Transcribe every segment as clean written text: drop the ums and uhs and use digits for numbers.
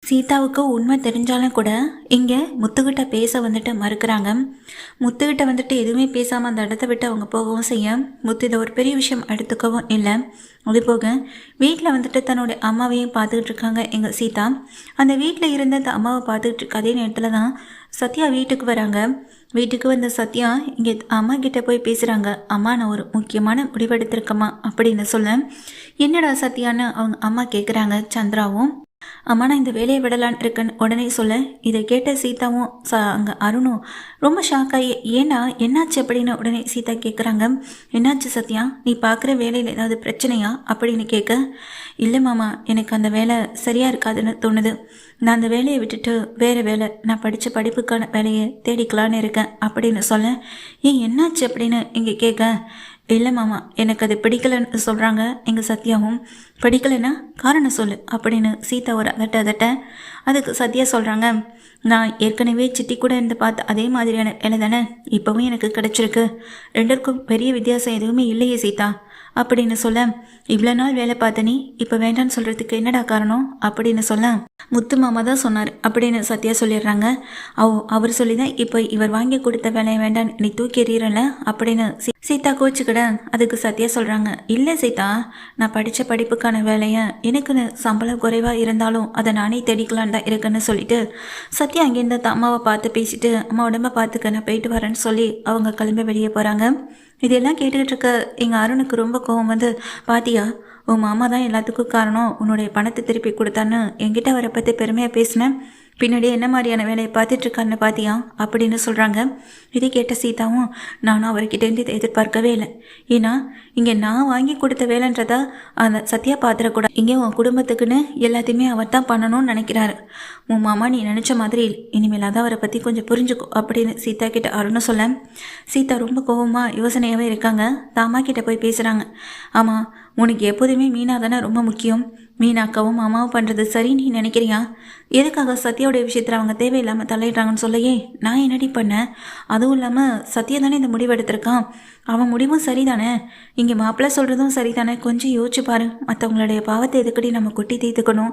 சீதாவுக்கு உண்மை தெரிஞ்சாலும் கூட இங்கே முத்துக்கிட்ட பேச வந்துட்டு மறுக்கிறாங்க. முத்துக்கிட்ட வந்துட்டு எதுவுமே பேசாமல் அந்த இடத்த விட்டு அவங்க போகவும் செய்ய முத்து இதை ஒரு பெரிய விஷயம் எடுத்துக்கவும் இல்லை. அது போக வீட்டில் வந்துட்டு தன்னுடைய அம்மாவையும் பார்த்துக்கிட்டு இருக்காங்க எங்கள் சீதா. அந்த வீட்டில் இருந்த அந்த அம்மாவை பார்த்துக்கிட்டு இருக்க அதே நேரத்தில் தான் சத்யா வீட்டுக்கு வராங்க. வீட்டுக்கு வந்த சத்யா இங்கே அம்மா கிட்ட போய் பேசுகிறாங்க. அம்மா, நான் ஒரு முக்கியமான முடிவெடுத்திருக்கம்மா அப்படின்னு சொல்ல, என்னடா சத்யான்னு அவங்க அம்மா கேட்குறாங்க. சந்திராவும், அம்மா நான் இந்த வேலையை விடலான்னு இருக்கேன்னு உடனே சொல்ல, இதை கேட்ட சீதாவும் அங்கே அருணும் ரொம்ப ஷாக்காகி, ஏன்னா என்னாச்சு அப்படின்னு உடனே சீதா கேட்குறாங்க. என்னாச்சு சத்யா, நீ பார்க்குற வேலையில் ஏதாவது பிரச்சனையா அப்படின்னு கேட்க, இல்லை மாமா, எனக்கு அந்த வேலை சரியாக இருக்காதுன்னு தோணுது. நான் அந்த வேலையை விட்டுட்டு வேறு வேலை, நான் படித்த படிப்புக்கான வேலையை தேடிக்கலான்னு இருக்கேன் அப்படின்னு சொல்ல, ஏன் என்னாச்சு அப்படின்னு இங்கே கேட்க, இல்லை மாமா, எனக்கு அது பிடிக்கலன்னு சொல்கிறாங்க எங்கள் சத்யாவும். படிக்கலைன்னா காரணம் சொல்லு அப்படின்னு சீதா ஒரு அதட்ட அதுக்கு சத்யா சொல்கிறாங்க, நான் ஏற்கனவே சிட்டி கூட இருந்து பார்த்து அதே மாதிரியான வேலை தானே இப்போவும் எனக்கு கிடச்சிருக்கு. ரெண்டருக்கும் பெரிய வித்தியாசம் எதுவுமே இல்லையே சீதா அப்படின்னு சொல்ல, இவ்வளோ நாள் வேலை பார்த்த நீ இப்போ வேண்டான்னு சொல்கிறதுக்கு என்னடா காரணம் அப்படின்னு சொல்ல, முத்து மாமா தான் சொன்னார் அப்படின்னு சத்யா சொல்லிடுறாங்க. அவர் சொல்லி தான் இப்போ இவர் வாங்கி கொடுத்த வேலையை வேண்டான்னு நீ தூக்கி எறியறல அப்படின்னு சீதா கோச்சுக்கிட அதுக்கு சத்யா சொல்கிறாங்க, இல்லை சீதா, நான் படித்த படிப்புக்கான வேலையை எனக்குன்னு சம்பளம் குறைவாக இருந்தாலும் அதை நானே தேடிக்கலான்னு தான் இருக்குன்னு சொல்லிட்டு சத்யா அங்கேருந்து அம்மாவை பார்த்து பேசிட்டு, அம்மா உடம்ப பார்த்துக்க நான் போயிட்டு வரேன்னு சொல்லி அவங்க கிளம்பி வெளியே போகிறாங்க. இதெல்லாம் கேட்டுக்கிட்டு இருக்க எங்கள் அருணுக்கு ரொம்ப கோவம் வந்து, பாத்தியா, உன் மாமா தான் எல்லாத்துக்கும் காரணம், உன்னுடைய பணத்தை திருப்பி கொடுத்தான்னு என்கிட்ட அவரை பற்றி பெருமையாக பேசினேன், பின்னாடி என்ன மாதிரியான வேலையை பார்த்துட்ருக்கான்னு பாத்தியா அப்படின்னு சொல்கிறாங்க. இதை கேட்ட சீதாவும், நானும் அவர்கிட்டேருந்து இதை எதிர்பார்க்கவே இல்லை. ஏன்னா இங்கே நான் வாங்கி கொடுத்த வேலைன்றதா அந்த சத்யா பாத்திரக்கூடாது. இங்கே உன் குடும்பத்துக்குன்னு எல்லாத்தையுமே அவர் தான் பண்ணணும்னு நினைக்கிறாரு. உன் மாமா நீ நினச்ச மாதிரி இனிமேல் தான் அவரை பற்றி கொஞ்சம் புரிஞ்சுக்கோ அப்படின்னு சீதா கிட்ட அருணும் சொல்ல, சீதா ரொம்ப கோபமாக யோசனையாகவே இருக்காங்க. தாமா கிட்ட போய் பேசுகிறாங்க. ஆமாம், உனக்கு எப்போதுமே மீனா தானே ரொம்ப முக்கியம். மீனாக்காவும் மாமாவும் பண்ணுறது சரி நீ நினைக்கிறியா? எதுக்காக சத்யாவுடைய விஷயத்தில் அவங்க தேவையில்லாமல் தலையிடுறாங்கன்னு சொல்லையே, நான் என்னடி பண்ணேன்? அதுவும் இல்லாமல் சத்யா தானே இந்த முடிவு எடுத்திருக்கான், அவன் முடிவும் சரிதானே, இங்கே மாப்பிள்ளை சொல்கிறதும் சரிதானே. கொஞ்சம் யோசிச்சு பாரு, மற்றவங்களுடைய பாவத்தை எதுக்கடி நம்ம கொட்டி தீர்த்துக்கணும்?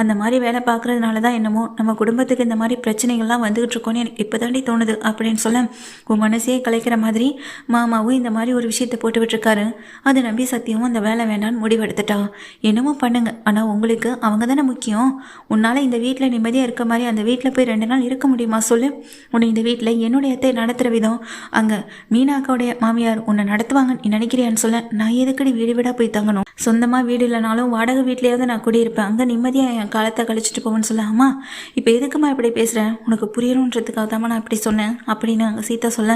அந்த மாதிரி வேலை பார்க்குறதுனால தான் என்னமோ நம்ம குடும்பத்துக்கு இந்த மாதிரி பிரச்சனைகள்லாம் வந்துகிட்டு இருக்கோன்னு எனக்கு இப்போ தாண்டி தோணுது அப்படின்னு சொல்ல, உன் மனசையே கலைக்கிற மாதிரி மாமாவும் இந்த மாதிரி ஒரு விஷயத்தை போட்டு விட்டுருக்காரு. அதை நம்பி சத்தியமும் அந்த வேலை வேண்டான்னு முடிவெடுத்துட்டா. என்னமோ பண்ணுங்க, ஆனால் உங்களுக்கு அவங்க தானே முக்கியம். உன்னால் இந்த வீட்டில் நிம்மதியாக இருக்க மாதிரி அந்த வீட்டில் போய் 2 நாள் இருக்க முடியுமா சொல்லு? உன்னை இந்த வீட்டில் என்னுடைய அத்தை நடத்துகிற விதம், அங்கே மீனாக்காவுடைய மாமியார் உன்னை நடத்துவாங்கன்னு நீ நினைக்கிறியான்னு சொல்ல, நான் எதுக்கடி வீடு வீடாக போய் தங்கணும்? சொந்தமாக வீடு இல்லைனாலும் வாடகை வீட்லேயாவது நான் குடியிருப்பேன், அங்கே நிம்மதியாக என் காலத்தை கழிச்சிட்டு போவேன்னு சொல்ல, அம்மா இப்போ எதுக்குமா இப்படி பேசுகிறேன்? உனக்கு புரியணுன்றதுக்காக தான் நான் இப்படி சொன்னேன் அப்படின்னு அங்கே சீதா சொல்ல,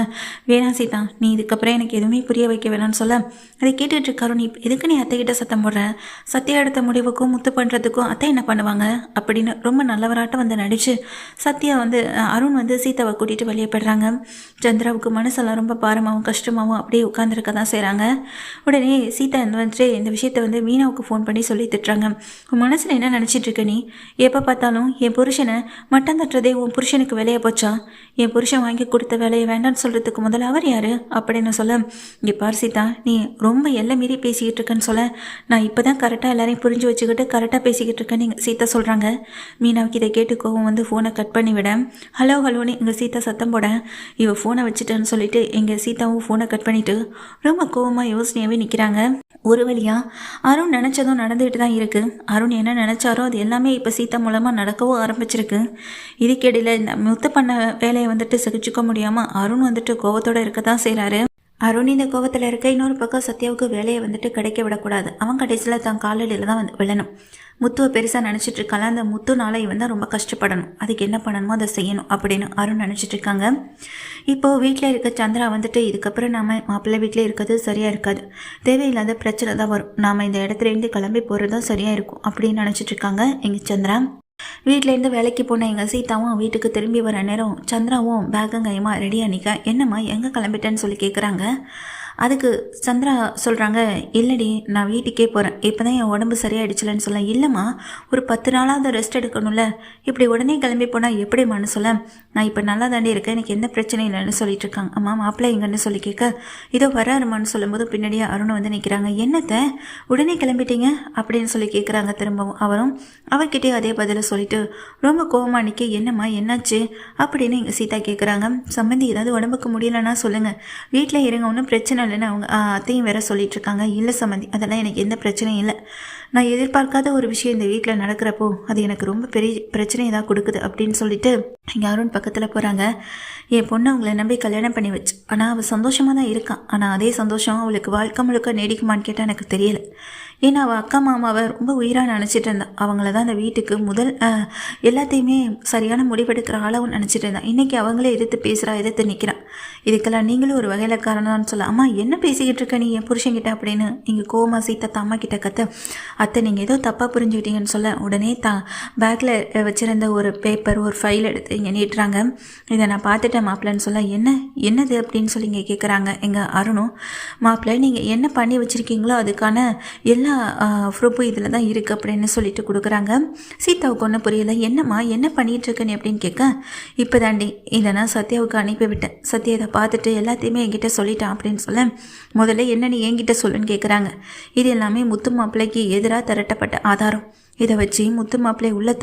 வேணாம் சீதா, நீ இதுக்கப்புறம் எனக்கு எதுவுமே புரிய வைக்க வேணாம்னு சொல்ல, அதை கேட்டுட்டு இருக்காரு. நீ எதுக்கு நீ அத்தைக்கிட்ட சத்தம் போடுற? சத்யா எடுத்த முடிவுக்கும் முத்து பண்ணுறதுக்கும் அத்தை என்ன பண்ணுவாங்க அப்படின்னு ரொம்ப நல்லவராட்டம் வந்து நடிச்சு சத்யா வந்து அருண் வந்து சீதாவை கூட்டிகிட்டு வெளியே போடுறாங்க. சந்திராவுக்கு மனசெல்லாம் ரொம்ப பாரமாகவும் கஷ்டமாகவும் அப்படியே உட்காந்துருக்க தான் செய்கிறாங்க. உடனே சீதா வந்துட்டு இந்த விஷயத்தை வந்து மீனாவுக்கு ஃபோன் பண்ணி சொல்லி திட்டுறாங்க. உன் மனசில் என்ன நினச்சிட்டு இருக்க நீ? எப்போ பார்த்தாலும் என் புருஷனை மட்டம் தட்டுறதே உன் புருஷனுக்கு வேலையை போச்சா? என் புருஷன் வாங்கி கொடுத்த வேலையை வேண்டான்னு சொல்கிறதுக்கு முதல்ல அவர் யார் அப்படின்னு சொல்ல, இங்கே பார் சீதா, நீ ரொம்ப எல்லாம் மீறி பேசிக்கிட்டு இருக்கேன்னு சொல்ல, நான் இப்போ தான் கரெக்டாக எல்லாரையும் புரிஞ்சு வச்சுக்கிட்டு கரெக்டாக பேசிக்கிட்டு இருக்கேன்னு நீங்கள் சீதா சொல்கிறாங்க. மீனாவுக்கு இதை கேட்டு கோவம் வந்து ஃபோனை கட் பண்ணி விட, ஹலோ ஹலோன்னு எங்கள் சீதா சத்தம் போட, இவள் ஃபோனை வச்சுட்டேன்னு சொல்லிட்டு எங்கள் சீதாவும் ஃபோனை கட் பண்ணிவிட்டு ரொம்ப கோவமாக யோசனையாகவே நிற்கிறாங்க. ஒரு வழியாக அருண் நினச்சதும் நடந்துகிட்டு தான் இருக்குது. அருண் என்ன நினச்சாரோ அது எல்லாமே இப்போ சீதா மூலமாக நடக்கவும் ஆரம்பிச்சிருக்கு. இதுக்கிடையில் இந்த முத்து பண்ண வேலையை வந்துட்டு சகிச்சுக்க முடியாமல் அருண் வந்துட்டு கோவத்தோடு இருக்க தான் செய்கிறாரு. அருண் இந்த கோவத்தில் இருக்க, இன்னொரு பக்கம் சத்யாவுக்கு வேலையை வந்துட்டு கிடைக்க விடக்கூடாது. அவன் கடைசியில் தான் காலடியில் தான் வந்து விழணும். முத்துவை பெருசாக நினச்சிட்டு இருக்கால, அந்த முத்துனால இவன் தான் ரொம்ப கஷ்டப்படணும், அதுக்கு என்ன பண்ணணுமோ அதை செய்யணும் அப்படின்னு அருண் நினச்சிட்டு இருக்காங்க. இப்போது வீட்டில் இருக்க சந்திரா வந்துட்டு, இதுக்கப்புறம் நாம் மாப்பிள்ளை வீட்டிலே இருக்கிறது சரியாக இருக்காது, தேவையில்லாத பிரச்சனை தான் வரும், நாம் இந்த இடத்துலேருந்து கிளம்பி போகிறது தான் சரியாக இருக்கும் அப்படின்னு நினச்சிட்டு இருக்காங்க எங்கள் சந்திரா. வீட்டிலேருந்து வேலைக்கு போன எங்கள் சீதாவும் வீட்டுக்கு திரும்பி வர நேரம் சந்திராவும் பேக்கும் கையுமா ரெடியாக நிற்க, என்னம்மா எங்கே கிளம்பிட்டேன்னு சொல்லி கேட்குறாங்க. அதுக்கு சந்திரா சொல்கிறாங்க, இல்லடி நான் வீட்டுக்கே போகிறேன், இப்போ தான் என் உடம்பு சரியாயிடுச்சுலன்னு சொல்ல. இல்லைம்மா, ஒரு 10 நாளாவது ரெஸ்ட் எடுக்கணும்ல, இப்படி உடனே கிளம்பி போனால் எப்படிம்மான்னு சொல்ல. நான் இப்போ நல்லா தாண்டி இருக்கேன், எனக்கு எந்த பிரச்சனையும் இல்லைன்னு சொல்லிட்டு இருக்காங்க. அம்மா மாப்பிள்ளை எங்கன்னு சொல்லி கேட்க, இதோ வராருமான்னு சொல்லும்போது பின்னாடியே அருணை வந்து நிற்கிறாங்க. என்னத்தை உடனே கிளம்பிட்டீங்க அப்படின்னு சொல்லி கேட்குறாங்க. திரும்பவும் அவரும் அவர்கிட்டே அதே பதிலை சொல்லிட்டு ரொம்ப கோவமா நிற்க, என்னம்மா என்னாச்சு அப்படின்னு எங்கள் சீதா கேட்குறாங்க. சம்பந்தி ஏதாவது உடம்புக்கு முடியலன்னா சொல்லுங்கள், வீட்டில் இருங்க, ஒன்றும் பிரச்சனை இல்லைன்னு அவங்க அத்தையும் வேற சொல்லிட்டு இருக்காங்க. இல்லை சம்பந்தி, அதெல்லாம் எனக்கு எந்த பிரச்சனையும் இல்லை. நான் எதிர்பார்க்காத ஒரு விஷயம் இந்த வீட்டில் நடக்கிறப்போ அது எனக்கு ரொம்ப பெரிய பிரச்சனையை தான் கொடுக்குது அப்படின்னு சொல்லிட்டு இங்கே அருண் பக்கத்தில் போகிறாங்க. என் பொண்ணு அவங்கள நம்பி கல்யாணம் பண்ணி வச்சு, ஆனால் அவள் சந்தோஷமாக தான் இருக்கான். ஆனால் அதே சந்தோஷம் அவளுக்கு வாழ்க்கை முழுக்க நீடிக்குமான்னு கேட்டால் எனக்கு தெரியலை. ஏன்னா அவள் அக்கா மாமாவை ரொம்ப உயிராக நினச்சிட்டு இருந்தான். அவங்கள தான் அந்த வீட்டுக்கு முதல் எல்லாத்தையுமே சரியான முடிவெடுக்கிற ஆளவும் நினச்சிட்டு இருந்தான். இன்றைக்கி அவங்களே எதிர்த்து பேசுகிறா, எதிர்த்து நிற்கிறான். இதுக்கெல்லாம் நீங்களும் ஒரு வகையில் காரணம்னு சொல்ல. அம்மா என்ன பேசிக்கிட்டு இருக்க நீ என் புருஷன்கிட்ட அப்படின்னு இங்கே கோமா சீதா அம்மா கிட்ட கற்று, அத்தை நீங்கள் ஏதோ தப்பாக புரிஞ்சுக்கிட்டீங்கன்னு சொல்ல. உடனே பேக்கில் வச்சுருந்த ஒரு பேப்பர், ஒரு ஃபைல் எடுத்து இங்கே நீட்டுறாங்க. இதை நான் பார்த்துட்டேன் மாப்பிள்ளைன்னு சொல்ல. என்னது அப்படின்னு சொல்லி இங்கே கேட்குறாங்க எங்கள் அருணும். மாப்பிள்ளை நீங்கள் என்ன பண்ணி வச்சுருக்கீங்களோ அதுக்கான எல்லா ப்ரூஃபும் இதில் தான் இருக்குது அப்படின்னு சொல்லிட்டு கொடுக்குறாங்க. சீதாவுக்கு ஒன்றும் புரியலை. என்னம்மா என்ன பண்ணிகிட்டு இருக்கேன்னு அப்படின்னு கேட்க, இப்போ தாண்டி இதை நான் சத்யாவுக்கு அனுப்பிவிட்டேன், சத்யா இதை பார்த்துட்டு எல்லாத்தையுமே என்கிட்ட சொல்லிட்டான் அப்படின்னு சொல்ல. முதல்ல என்ன நீ என்கிட்ட சொல்லுன்னு கேட்குறாங்க. இது எல்லாமே முத்து மாப்பிள்ளைக்கு எதிராக திரட்டப்பட்ட ஆதாரம். இதை வச்சு முத்து மாப்பிள்ளை உள்ளே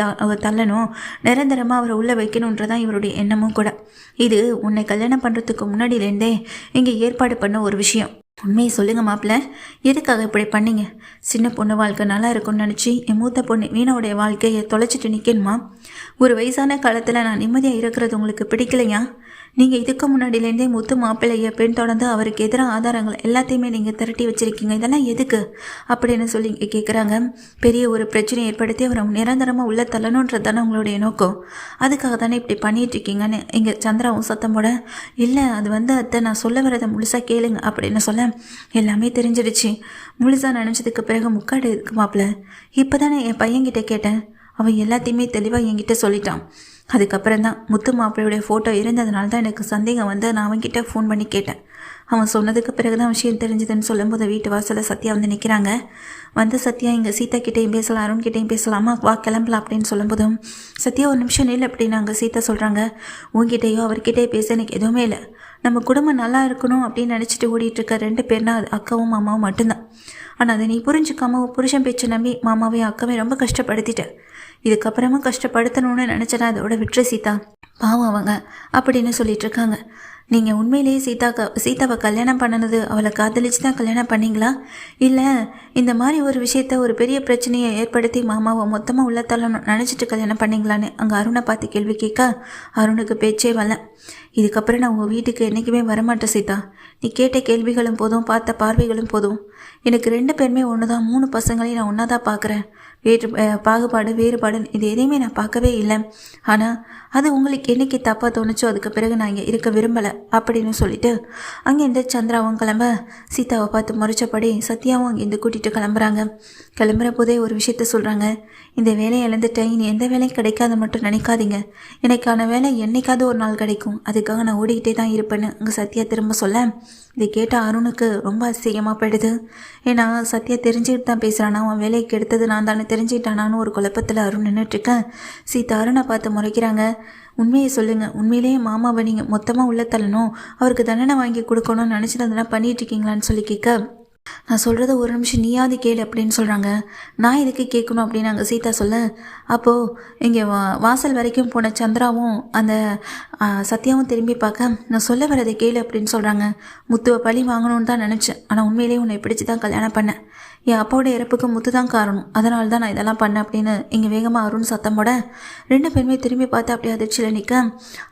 தள்ளணும், நிரந்தரமாக அவரை உள்ளே வைக்கணுன்றதான் இவருடைய எண்ணமும் கூட. இது உன்னை கல்யாணம் பண்ணுறதுக்கு முன்னாடியிலேருந்தே இங்கே ஏற்பாடு பண்ண ஒரு விஷயம். உண்மையை சொல்லுங்கள் மாப்பிள்ளை, எதுக்காக இப்படி பண்ணீங்க? சின்ன பொண்ணு வாழ்க்கை நல்லா இருக்கும்னு நினச்சி என் மூத்த பொண்ணு வீணாவுடைய வாழ்க்கையை தொலைச்சிட்டு நிற்கணுமா? ஒரு வயசான காலத்தில் நான் நிம்மதியாக இருக்கிறது உங்களுக்கு பிடிக்கலையா? நீங்கள் இதுக்கு முன்னாடியிலேருந்தே முத்து மாப்பிள்ளையை பெண் தொடர்ந்து அவருக்கு எதிராக ஆதாரங்கள் எல்லாத்தையுமே நீங்கள் திரட்டி வச்சுருக்கீங்க, இதெல்லாம் எதுக்கு அப்படின்னு சொல்லி கேட்குறாங்க. பெரிய ஒரு பிரச்சனை ஏற்படுத்தி அவரை நிரந்தரமாக உள்ள தள்ளணுன்றது தானே உங்களுடைய நோக்கம், அதுக்காக தானே இப்படி பண்ணிகிட்ருக்கீங்கன்னு இங்கே சந்திராவும் சத்தம் போட. இல்லை அது வந்து அத்தை நான் சொல்ல வரதை முழுசாக கேளுங்க அப்படின்னு சொல்ல. எல்லாமே தெரிஞ்சிடுச்சு, முழுசாக நினச்சதுக்கு பிறகு முக்காடு இருக்கு மாப்பிள்ளை. இப்போ தானே என் பையன்கிட்ட கேட்டேன், அவன் எல்லாத்தையுமே தெளிவாக என்கிட்ட சொல்லிட்டான். அதுக்கப்புறம் தான் முத்து மாப்பிள்ளையுடைய ஃபோட்டோ இருந்ததுனால தான் எனக்கு சந்தேகம் வந்து நான் அவன்கிட்ட ஃபோன் பண்ணி கேட்டேன். அவன் சொன்னதுக்கு பிறகு தான் விஷயம் தெரிஞ்சுதுன்னு சொல்லும்போது வீட்டு வாசலில் சத்யா வந்து நிற்கிறாங்க. வந்து சத்யா இங்கே சீதா கிட்டேயும் பேசலாம், அருண் கிட்டேயும் பேசலாமா, வா கிளம்பலாம் அப்படின்னு சொல்லும்போதும் சத்யா ஒரு நிமிஷம் இல்லை அப்படின்னு அங்கே சீதா சொல்கிறாங்க. உங்ககிட்டயோ அவர்கிட்டயே பேச எனக்கு எதுவுமே இல்லை. நம்ம குடும்பம் நல்லா இருக்கணும் அப்படின்னு நினச்சிட்டு ஓடிட்டுருக்க 2 பேர்னா அது அக்காவும் மாமாவும் மட்டும்தான். ஆனால் அதை நீ புரிஞ்சுக்காம புருஷன் பேச்சை நம்பி மாமாவையும் அக்காவையும் ரொம்ப கஷ்டப்படுத்திட்டேன். இதுக்கப்புறமா கஷ்டப்படுத்தணும்னு நினச்சேன்னா அதோட விட்டுரு சீதா, பாவம் அவங்க அப்படின்னு சொல்லிட்டு இருக்காங்க. நீங்கள் உண்மையிலேயே சீதாவை கல்யாணம் பண்ணினது அவளை காதலிச்சு தான் கல்யாணம் பண்ணிங்களா, இல்லை இந்த மாதிரி ஒரு விஷயத்த ஒரு பெரிய பிரச்சனையை ஏற்படுத்தி மாமாவை மொத்தமாக உள்ள தள்ளணும் நினச்சிட்டு கல்யாணம் பண்ணிங்களான்னு அங்கே அருணை பார்த்து கேள்வி கேட்க அருணுக்கு பேச்சே வரல. இதுக்கப்புறம் நான் உங்கள் வீட்டுக்கு என்றைக்குமே வரமாட்டேன் சீதா, நீ கேட்ட கேள்விகளும் போதும், பார்த்த பார்வைகளும் போதும். எனக்கு 2 பேருமே ஒன்று தான், 3 பசங்களையும் நான் ஒன்றா தான் பார்க்குறேன். பாகுபாடு வேறுபாடு இது எதையுமே நான் பார்க்கவே இல்லை. ஆனால் அது உங்களுக்கு என்னைக்கு தப்பாக தோணுச்சோ அதுக்கு பிறகு நான் இங்கே இருக்க விரும்பலை அப்படின்னு சொல்லிட்டு அங்கேருந்து சந்திராவும் கிளம்ப சீதாவை பார்த்து முறைச்சபடி சத்யாவும் அங்கேருந்து கூட்டிகிட்டு கிளம்புறாங்க. கிளம்புற போதே ஒரு விஷயத்த சொல்கிறாங்க. இந்த வேலையை இழந்துட்டேன், இனி எந்த வேலையும் கிடைக்காத மட்டும் நினைக்காதீங்க, எனக்கான வேலை என்னைக்காவது ஒரு நாள் கிடைக்கும், அதுக்காக நான் ஓடிக்கிட்டே தான் இருப்பேன்னு அங்கே சத்யா திரும்ப சொல்ல. இதை கேட்ட அருணுக்கு ரொம்ப அதிசயமாக போயிடுது. ஏன்னா சத்யா தெரிஞ்சுக்கிட்டு தான் பேசுகிறானா, அவன் வேலைக்கு எடுத்தது நான் தானே தெரிஞ்சுக்கிட்டானான்னு ஒரு குழப்பத்தில் அருண் நின்றுட்டுருக்கேன். சீதா அருணை பார்த்து முறைக்கிறாங்க. உண்மையை சொல்லுங்கள், உண்மையிலேயே மாமாவை நீங்கள் மொத்தமாக உள்ள தள்ளணும், அவருக்கு தண்டனை வாங்கி கொடுக்கணும்னு நினச்சிட்டு அதெல்லாம் பண்ணிகிட்ருக்கீங்களான்னு சொல்லி கேட்க, நான் சொல்கிறத ஒரு நிமிஷம் நீயாவது கேளு அப்படின்னு சொல்கிறாங்க. நான் எதுக்கு கேட்கணும் அப்படின்னு அங்கே சீதா சொல்ல. அப்போது இங்கே வாசல் வரைக்கும் போன சந்திராவும் அந்த சத்யாவும் திரும்பி பார்க்க, நான் சொல்ல வரதை கேளு அப்படின்னு சொல்கிறாங்க. முத்துவை பழி வாங்கணும்னு தான் நினச்சேன், ஆனால் உண்மையிலேயே உன்னை பிடிச்சி தான் கல்யாணம் பண்ணேன். என் அப்பாவோட இறப்புக்கு முத்து தான் காரணம், அதனால தான் நான் இதெல்லாம் பண்ணேன் அப்படின்னு இங்கே வேகமாக அருண் சத்தம் போட 2 பேருமே திரும்பி பார்த்து அப்படியே அதிர்ச்சியில் நிற்க.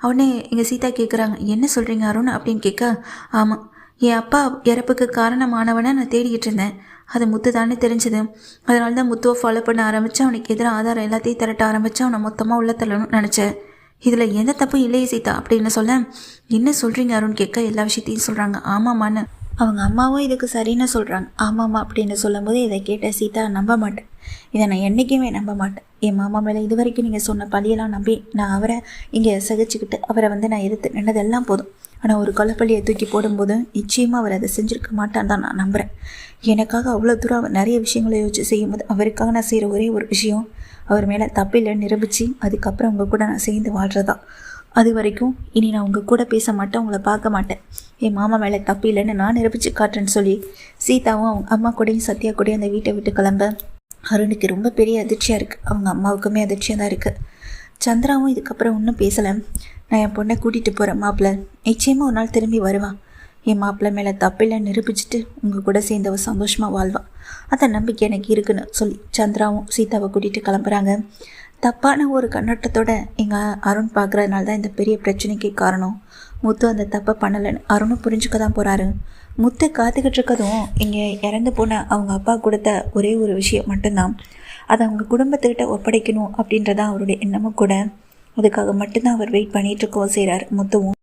அவனே இங்கே சீதா கேட்குறாங்க, என்ன சொல்கிறீங்க அருண் அப்படின்னு கேட்க, ஆமாம் என் அப்பா இறப்புக்கு காரணமானவனை நான் தேடிக்கிட்டு இருந்தேன், அது முத்து தானே தெரிஞ்சது, அதனால தான் முத்துவை ஃபாலோ பண்ண ஆரம்பித்தேன், அவனுக்கு எதிராக ஆதாரம் எல்லாத்தையும் திரட்ட ஆரம்பித்தேன், அவனை மொத்தமாக உள்ள தள்ளணும்னு நினச்சேன். இதில் எந்த தப்பும் இல்லையே சீதா அப்படின்னு சொல்ல. என்ன சொல்கிறீங்க அருண் கேட்க எல்லா விஷயத்தையும் சொல்கிறாங்க. ஆமாம்மான்னு அவங்க அம்மாவும் இதுக்கு சரின்னு சொல்கிறாங்க. ஆமாம்மா அப்படின்னு சொல்லும்போது இதை கேட்ட சீதா நம்ப மாட்டேன், இதை நான் என்றைக்குமே நம்ப மாட்டேன். என் மாமா மேலே இது வரைக்கும் நீங்கள் சொன்ன பழியெல்லாம் நம்பி நான் அவரை இங்கே சகிச்சுக்கிட்டு அவரை நான் எதிர்த்து நின்னதெல்லாம் போதும். ஆனால் ஒரு கொலைப்பள்ளியை தூக்கி போடும்போது நிச்சயமாக அவர் அதை செஞ்சுருக்க மாட்டான்னு தான் நான் நம்புகிறேன். எனக்காக அவ்வளோ தூரம் அவர் நிறைய விஷயங்களை யோசிச்சு செய்யும்போது அவருக்காக நான் செய்கிற ஒரே ஒரு விஷயம் அவர் மேலே தப்பில்லைன்னு நிரூபித்து அதுக்கப்புறம் உங்கள் கூட நான் சேர்ந்து வாழ்கிறதா. அது வரைக்கும் இனி நான் உங்கள் கூட பேச மாட்டேன், உங்களை பார்க்க மாட்டேன். என் மாமா மேலே தப்பு இல்லைன்னு நான் நிரூபித்து காட்டுறேன்னு சொல்லி சீதாவும் அவங்க அம்மா கூடயும் சத்யா கூடயும் அந்த வீட்டை விட்டு கிளம்ப அருணுக்கு ரொம்ப பெரிய அதிர்ச்சியாக இருக்குது. அவங்க அம்மாவுக்குமே அதிர்ச்சியாக தான் இருக்குது. சந்திராவும் இதுக்கப்புறம் ஒன்றும் பேசலை. நான் என் பொண்ணை கூட்டிகிட்டு போகிறேன் மாப்பிள்ளை, நிச்சயமாக ஒரு நாள் திரும்பி வருவான். என் மாப்பிள்ளை மேலே தப்பில்லை நிரூபிச்சுட்டு உங்கள் கூட சேர்ந்தவ சந்தோஷமாக வாழ்வான். அந்த நம்பிக்கை எனக்கு இருக்குன்னு சொல்லி சந்திராவும் சீதாவை கூட்டிகிட்டு கிளம்புறாங்க. தப்பான ஒரு கண்ணோட்டத்தோட எங்கள் அருண் பார்க்குறதுனால தான் இந்த பெரிய பிரச்சனைக்கு காரணம். முத்து அந்த தப்பை பண்ணலைன்னு அருணும் புரிஞ்சுக்க தான் போகிறாரு. முத்து காத்துக்கிட்டு இருக்கதும் இங்கே இறந்து போன அவங்க அப்பா கொடுத்த ஒரே ஒரு விஷயம் மட்டும்தான். அதை அவங்க குடும்பத்துக்கிட்ட ஒப்படைக்கணும் அப்படின்றதான் அவருடைய எண்ணமும் கூட. அதுக்காக மட்டும்தான் அவர் வெயிட் பண்ணிகிட்டு இருக்கவும் செய்கிறார் முத்துவும்.